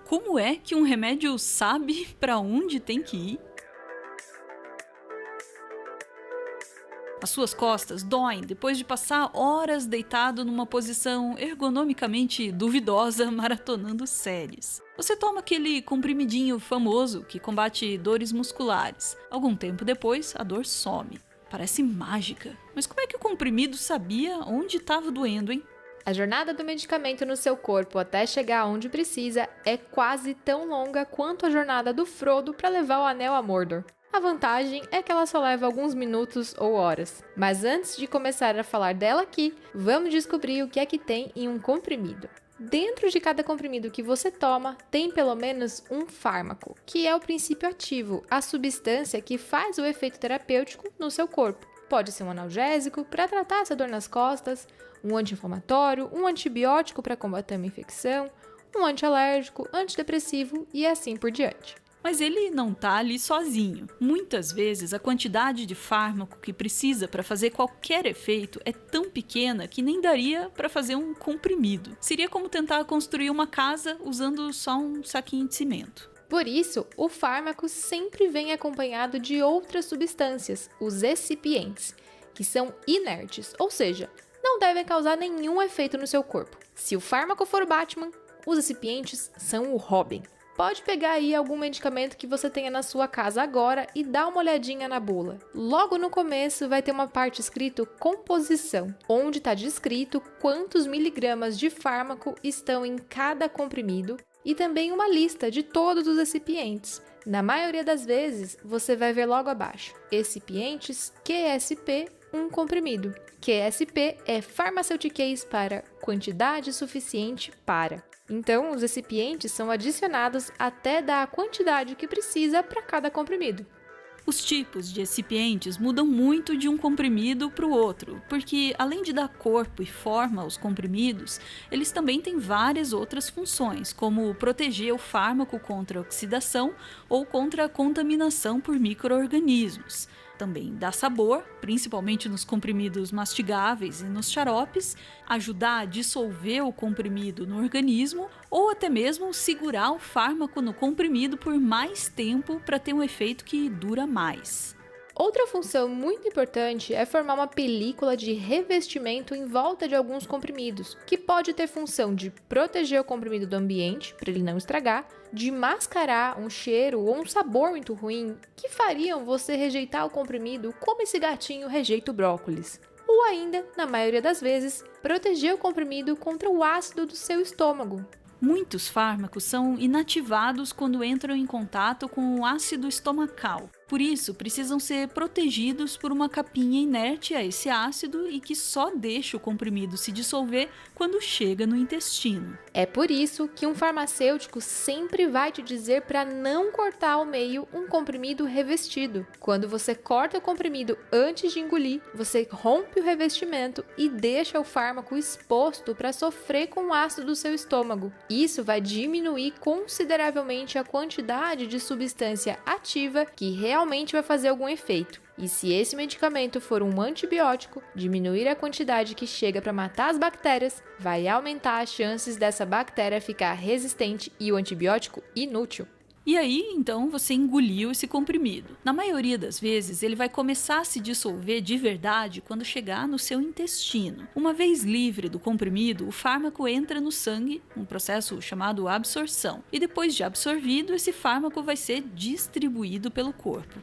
Como é que um remédio sabe para onde tem que ir? As suas costas doem depois de passar horas deitado numa posição ergonomicamente duvidosa maratonando séries. Você toma aquele comprimidinho famoso que combate dores musculares. Algum tempo depois, a dor some. Parece mágica. Mas como é que o comprimido sabia onde estava doendo, hein? A jornada do medicamento no seu corpo até chegar onde precisa é quase tão longa quanto a jornada do Frodo para levar o anel a Mordor. A vantagem é que ela só leva alguns minutos ou horas. Mas antes de começar a falar dela aqui, vamos descobrir o que é que tem em um comprimido. Dentro de cada comprimido que você toma, tem pelo menos um fármaco, que é o princípio ativo, a substância que faz o efeito terapêutico no seu corpo. Pode ser um analgésico para tratar essa dor nas costas, um anti-inflamatório, um antibiótico para combater uma infecção, um antialérgico, antidepressivo e assim por diante. Mas ele não tá ali sozinho. Muitas vezes a quantidade de fármaco que precisa para fazer qualquer efeito é tão pequena que nem daria para fazer um comprimido. Seria como tentar construir uma casa usando só um saquinho de cimento. Por isso, o fármaco sempre vem acompanhado de outras substâncias, os excipientes, que são inertes, ou seja, não devem causar nenhum efeito no seu corpo. Se o fármaco for o Batman, os excipientes são o Robin. Pode pegar aí algum medicamento que você tenha na sua casa agora e dar uma olhadinha na bula. Logo no começo vai ter uma parte escrito composição, onde está descrito quantos miligramas de fármaco estão em cada comprimido e também uma lista de todos os excipientes. Na maioria das vezes, você vai ver logo abaixo, excipientes QSP, um comprimido. QSP é farmaceutiquês para quantidade suficiente para. Então, os excipientes são adicionados até dar a quantidade que precisa para cada comprimido. Os tipos de excipientes mudam muito de um comprimido para o outro, porque além de dar corpo e forma aos comprimidos, eles também têm várias outras funções, como proteger o fármaco contra a oxidação ou contra a contaminação por micro-organismos. Também dá sabor, principalmente nos comprimidos mastigáveis e nos xaropes, ajudar a dissolver o comprimido no organismo ou até mesmo segurar o fármaco no comprimido por mais tempo para ter um efeito que dura mais. Outra função muito importante é formar uma película de revestimento em volta de alguns comprimidos, que pode ter função de proteger o comprimido do ambiente, para ele não estragar, de mascarar um cheiro ou um sabor muito ruim, que fariam você rejeitar o comprimido como esse gatinho rejeita o brócolis. Ou ainda, na maioria das vezes, proteger o comprimido contra o ácido do seu estômago. Muitos fármacos são inativados quando entram em contato com o ácido estomacal. Por isso, precisam ser protegidos por uma capinha inerte a esse ácido e que só deixa o comprimido se dissolver quando chega no intestino. É por isso que um farmacêutico sempre vai te dizer para não cortar ao meio um comprimido revestido. Quando você corta o comprimido antes de engolir, você rompe o revestimento e deixa o fármaco exposto para sofrer com o ácido do seu estômago. Isso vai diminuir consideravelmente a quantidade de substância ativa que realmente vai fazer algum efeito. E se esse medicamento for um antibiótico, diminuir a quantidade que chega para matar as bactérias vai aumentar as chances dessa bactéria ficar resistente e o antibiótico inútil. E aí, então, você engoliu esse comprimido. Na maioria das vezes, ele vai começar a se dissolver de verdade quando chegar no seu intestino. Uma vez livre do comprimido, o fármaco entra no sangue, um processo chamado absorção. E depois de absorvido, esse fármaco vai ser distribuído pelo corpo.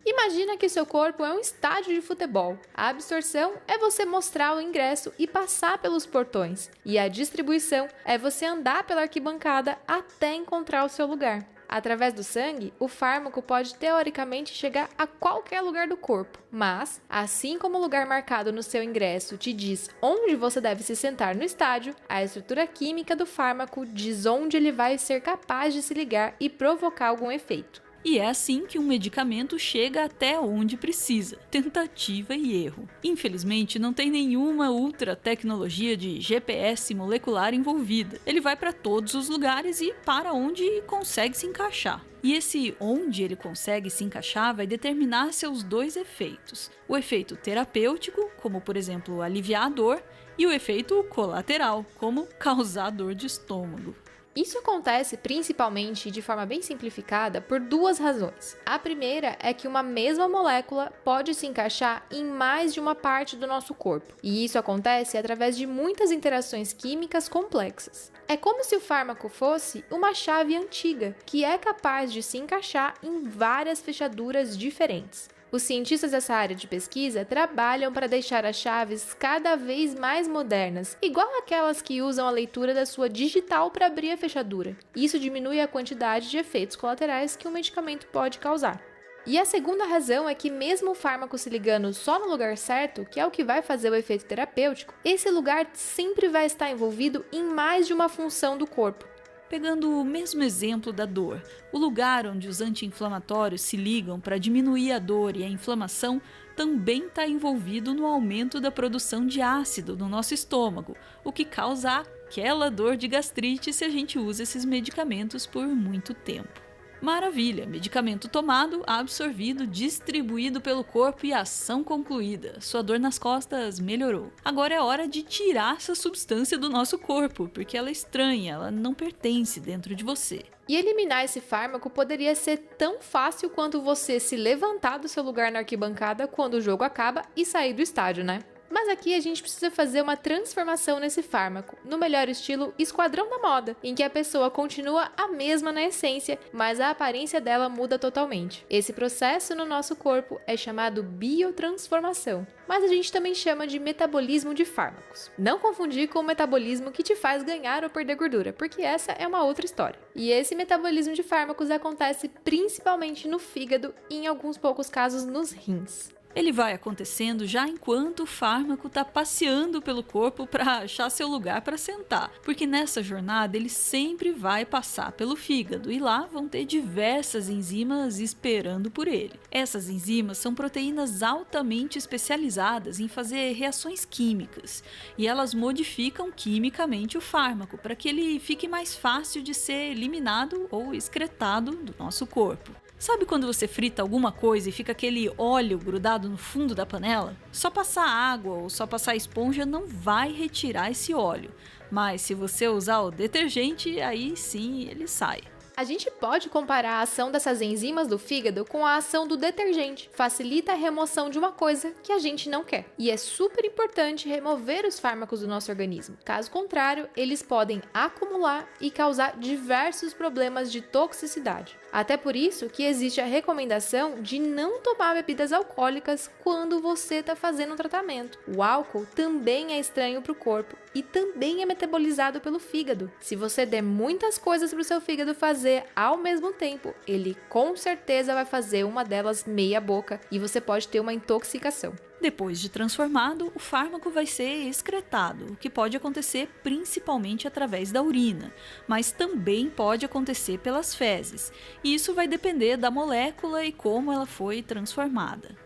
Imagina que seu corpo é um estádio de futebol. A absorção é você mostrar o ingresso e passar pelos portões. E a distribuição é você andar pela arquibancada até encontrar o seu lugar. Através do sangue, o fármaco pode teoricamente chegar a qualquer lugar do corpo, mas, assim como o lugar marcado no seu ingresso te diz onde você deve se sentar no estádio, a estrutura química do fármaco diz onde ele vai ser capaz de se ligar e provocar algum efeito. E é assim que um medicamento chega até onde precisa, tentativa e erro. Infelizmente, não tem nenhuma ultra tecnologia de GPS molecular envolvida. Ele vai para todos os lugares e para onde consegue se encaixar. E esse onde ele consegue se encaixar vai determinar seus dois efeitos. O efeito terapêutico, como por exemplo aliviar a dor, e o efeito colateral, como causar dor de estômago. Isso acontece principalmente, de forma bem simplificada, por duas razões. A primeira é que uma mesma molécula pode se encaixar em mais de uma parte do nosso corpo, e isso acontece através de muitas interações químicas complexas. É como se o fármaco fosse uma chave antiga, que é capaz de se encaixar em várias fechaduras diferentes. Os cientistas dessa área de pesquisa trabalham para deixar as chaves cada vez mais modernas, igual aquelas que usam a leitura da sua digital para abrir a fechadura. Isso diminui a quantidade de efeitos colaterais que um medicamento pode causar. E a segunda razão é que mesmo o fármaco se ligando só no lugar certo, que é o que vai fazer o efeito terapêutico, esse lugar sempre vai estar envolvido em mais de uma função do corpo. Pegando o mesmo exemplo da dor, o lugar onde os anti-inflamatórios se ligam para diminuir a dor e a inflamação também está envolvido no aumento da produção de ácido no nosso estômago, o que causa aquela dor de gastrite se a gente usa esses medicamentos por muito tempo. Maravilha! Medicamento tomado, absorvido, distribuído pelo corpo e ação concluída. Sua dor nas costas melhorou. Agora é hora de tirar essa substância do nosso corpo, porque ela é estranha, ela não pertence dentro de você. E eliminar esse fármaco poderia ser tão fácil quanto você se levantar do seu lugar na arquibancada quando o jogo acaba e sair do estádio, né? Mas aqui a gente precisa fazer uma transformação nesse fármaco, no melhor estilo Esquadrão da Moda, em que a pessoa continua a mesma na essência, mas a aparência dela muda totalmente. Esse processo no nosso corpo é chamado biotransformação, mas a gente também chama de metabolismo de fármacos. Não confundir com o metabolismo que te faz ganhar ou perder gordura, porque essa é uma outra história. E esse metabolismo de fármacos acontece principalmente no fígado e em alguns poucos casos nos rins. Ele vai acontecendo já enquanto o fármaco está passeando pelo corpo para achar seu lugar para sentar, porque nessa jornada ele sempre vai passar pelo fígado e lá vão ter diversas enzimas esperando por ele. Essas enzimas são proteínas altamente especializadas em fazer reações químicas e elas modificam quimicamente o fármaco para que ele fique mais fácil de ser eliminado ou excretado do nosso corpo. Sabe quando você frita alguma coisa e fica aquele óleo grudado no fundo da panela? Só passar água ou só passar esponja não vai retirar esse óleo, mas se você usar o detergente, aí sim ele sai. A gente pode comparar a ação dessas enzimas do fígado com a ação do detergente. Facilita a remoção de uma coisa que a gente não quer. E é super importante remover os fármacos do nosso organismo. Caso contrário, eles podem acumular e causar diversos problemas de toxicidade. Até por isso que existe a recomendação de não tomar bebidas alcoólicas quando você está fazendo um tratamento. O álcool também é estranho para o corpo e também é metabolizado pelo fígado. Se você der muitas coisas para o seu fígado fazer ao mesmo tempo, ele com certeza vai fazer uma delas meia boca e você pode ter uma intoxicação. Depois de transformado, o fármaco vai ser excretado, o que pode acontecer principalmente através da urina, mas também pode acontecer pelas fezes. E isso vai depender da molécula e como ela foi transformada.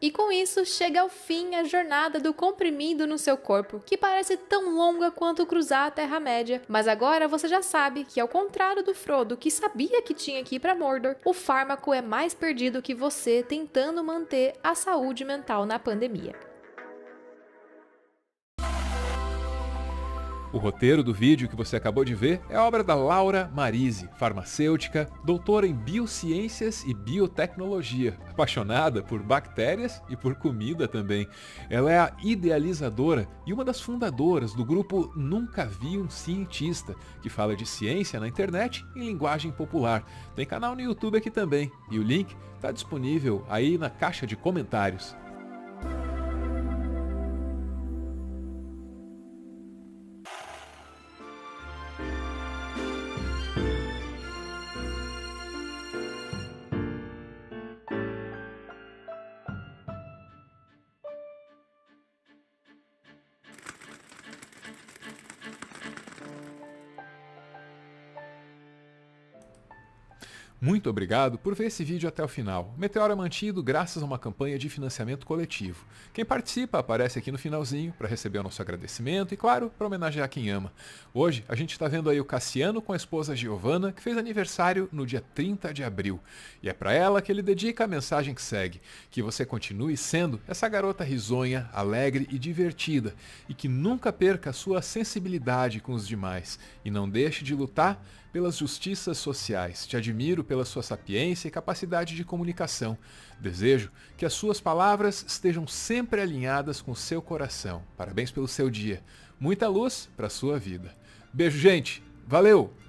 E com isso chega ao fim a jornada do comprimido no seu corpo, que parece tão longa quanto cruzar a Terra-média. Mas agora você já sabe que, ao contrário do Frodo, que sabia que tinha que ir para Mordor, o fármaco é mais perdido que você tentando manter a saúde mental na pandemia. O roteiro do vídeo que você acabou de ver é obra da Laura Marise, farmacêutica, doutora em biociências e biotecnologia, apaixonada por bactérias e por comida também. Ela é a idealizadora e uma das fundadoras do grupo Nunca Vi um Cientista, que fala de ciência na internet em linguagem popular. Tem canal no YouTube aqui também e o link está disponível aí na caixa de comentários. Muito obrigado por ver esse vídeo até o final. O Meteoro é mantido graças a uma campanha de financiamento coletivo. Quem participa aparece aqui no finalzinho para receber o nosso agradecimento e, claro, para homenagear quem ama. Hoje a gente está vendo aí o Cassiano com a esposa Giovana, que fez aniversário no dia 30 de abril. E é para ela que ele dedica a mensagem que segue: que você continue sendo essa garota risonha, alegre e divertida, e que nunca perca a sua sensibilidade com os demais, e não deixe de lutar pelas justiças sociais. Te admiro pela sua sapiência e capacidade de comunicação. Desejo que as suas palavras estejam sempre alinhadas com o seu coração. Parabéns pelo seu dia. Muita luz para a sua vida. Beijo, gente. Valeu!